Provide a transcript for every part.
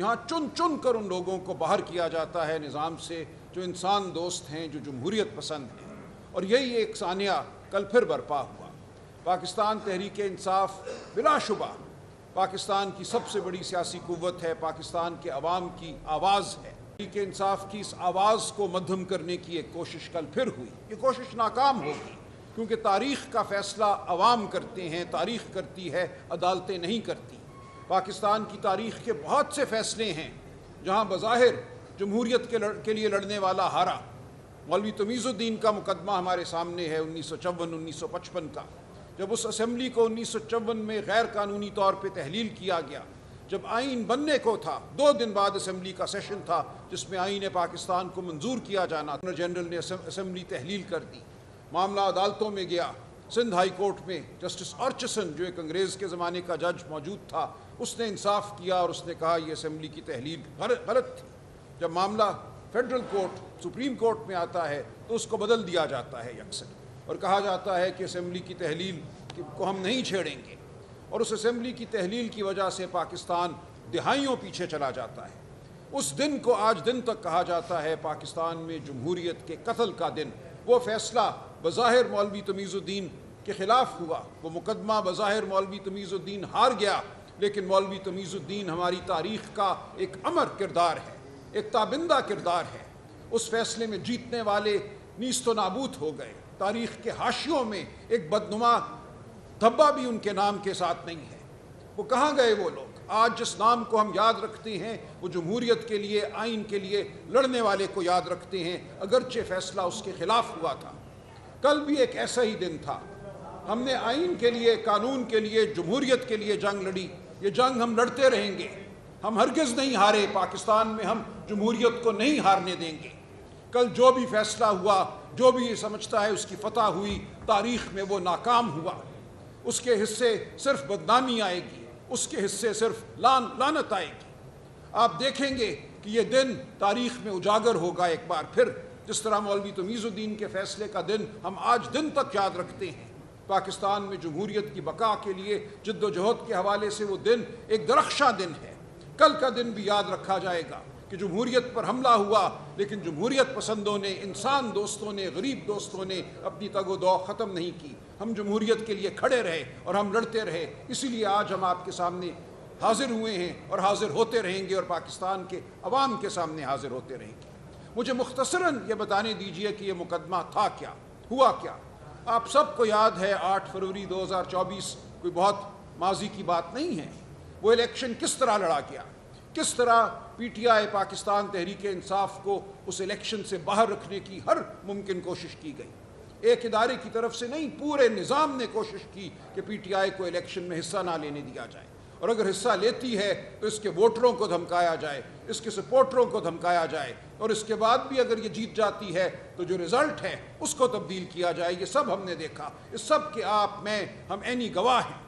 یہاں چن چن کر ان لوگوں کو باہر کیا جاتا ہے نظام سے جو انسان دوست ہیں، جو جمہوریت پسند ہیں، اور یہی ایک سانحہ کل پھر برپا ہوا۔ پاکستان تحریک انصاف بلا شبہ پاکستان کی سب سے بڑی سیاسی قوت ہے، پاکستان کے عوام کی آواز ہے۔ تحریک انصاف کی اس آواز کو مدھم کرنے کی ایک کوشش کل پھر ہوئی۔ یہ کوشش ناکام ہوگی کیونکہ تاریخ کا فیصلہ عوام کرتے ہیں، تاریخ کرتی ہے، عدالتیں نہیں کرتی۔ پاکستان کی تاریخ کے بہت سے فیصلے ہیں جہاں بظاہر جمہوریت کے لیے لڑنے والا ہارا۔ مولوی تمیز الدین کا مقدمہ ہمارے سامنے ہے 1954-1955 کا، جب اس اسمبلی کو 1954 میں غیر قانونی طور پہ تحلیل کیا گیا، جب آئین بننے کو تھا، 2 دن بعد اسمبلی کا سیشن تھا جس میں آئین پاکستان کو منظور کیا جانا تھا، جنرل نے اسمبلی تحلیل کر دی، معاملہ عدالتوں میں گیا۔ سندھ ہائی کورٹ میں جسٹس آرچسن جو ایک انگریز کے زمانے کا جج موجود تھا، اس نے انصاف کیا اور اس نے کہا یہ اسمبلی کی تحلیل غلط تھی۔ جب معاملہ فیڈرل کورٹ، سپریم کورٹ میں آتا ہے تو اس کو بدل دیا جاتا ہے یکسر، اور کہا جاتا ہے کہ اسمبلی کی تحلیل کو ہم نہیں چھیڑیں گے، اور اس اسمبلی کی تحلیل کی وجہ سے پاکستان دہائیوں پیچھے چلا جاتا ہے۔ اس دن کو آج دن تک کہا جاتا ہے پاکستان میں جمہوریت کے قتل کا دن۔ وہ فیصلہ بظاہر مولوی تمیز الدین کے خلاف ہوا، وہ مقدمہ بظاہر مولوی تمیز الدین ہار گیا، لیکن مولوی تمیز الدین ہماری تاریخ کا ایک امر کردار ہے، ایک تابندہ کردار ہے۔ اس فیصلے میں جیتنے والے نیست و نابود ہو گئے۔ تاریخ کے حاشیوں میں ایک بدنما دھبا بھی ان کے نام کے ساتھ نہیں ہے۔ وہ کہاں گئے وہ لوگ؟ آج جس نام کو ہم یاد رکھتے ہیں وہ جمہوریت کے لیے، آئین کے لیے لڑنے والے کو یاد رکھتے ہیں، اگرچہ فیصلہ اس کے خلاف ہوا تھا۔ کل بھی ایک ایسا ہی دن تھا۔ ہم نے آئین کے لیے، قانون کے لیے، جمہوریت کے لیے جنگ لڑی۔ یہ جنگ ہم لڑتے رہیں گے، ہم ہرگز نہیں ہارے۔ پاکستان میں ہم جمہوریت کو نہیں ہارنے دیں گے۔ کل جو بھی فیصلہ ہوا، جو بھی یہ سمجھتا ہے اس کی فتح ہوئی، تاریخ میں وہ ناکام ہوا۔ اس کے حصے صرف بدنامی آئے گی، اس کے حصے صرف لعنت آئے گی۔ آپ دیکھیں گے کہ یہ دن تاریخ میں اجاگر ہوگا ایک بار پھر، جس طرح مولوی تمیز الدین کے فیصلے کا دن ہم آج دن تک یاد رکھتے ہیں۔ پاکستان میں جمہوریت کی بقا کے لیے جد و جہد کے حوالے سے وہ دن ایک درخشاں دن ہے۔ کل کا دن بھی یاد رکھا جائے گا کہ جمہوریت پر حملہ ہوا، لیکن جمہوریت پسندوں نے، انسان دوستوں نے، غریب دوستوں نے اپنی تگ و دو ختم نہیں کی۔ ہم جمہوریت کے لیے کھڑے رہے اور ہم لڑتے رہے۔ اسی لیے آج ہم آپ کے سامنے حاضر ہوئے ہیں اور حاضر ہوتے رہیں گے، اور پاکستان کے عوام کے سامنے حاضر ہوتے رہیں گے۔ مجھے مختصراً یہ بتانے دیجئے کہ یہ مقدمہ تھا کیا، ہوا کیا۔ آپ سب کو یاد ہے 8 فروری 2024 کوئی بہت ماضی کی بات نہیں ہے۔ وہ الیکشن کس طرح لڑا گیا، کس طرح P T I Pakistan Tehreek Insaf کو اس الیکشن سے باہر رکھنے کی ہر ممکن کوشش کی گئی۔ ایک ادارے کی طرف سے نہیں، پورے نظام نے کوشش کی کہ پی ٹی آئی کو الیکشن میں حصہ نہ لینے دیا جائے، اور اگر حصہ لیتی ہے تو اس کے ووٹروں کو دھمکایا جائے، اس کے سپورٹروں کو دھمکایا جائے، اور اس کے بعد بھی اگر یہ جیت جاتی ہے تو جو رزلٹ ہے اس کو تبدیل کیا جائے۔ یہ سب ہم نے دیکھا، اس سب کے آپ میں ہم عینی گواہ ہیں۔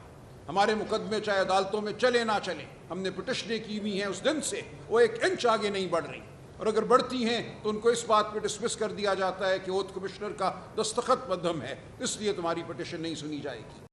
ہمارے مقدمے چاہے عدالتوں میں چلے نہ چلیں، ہم نے پٹیشنیں کی ہوئی ہیں اس دن سے، وہ 1 انچ آگے نہیں بڑھ رہی، اور اگر بڑھتی ہیں تو ان کو اس بات پہ ڈسمس کر دیا جاتا ہے کہ اوتھ کمشنر کا دستخط مدھم ہے، اس لیے تمہاری پٹیشن نہیں سنی جائے گی۔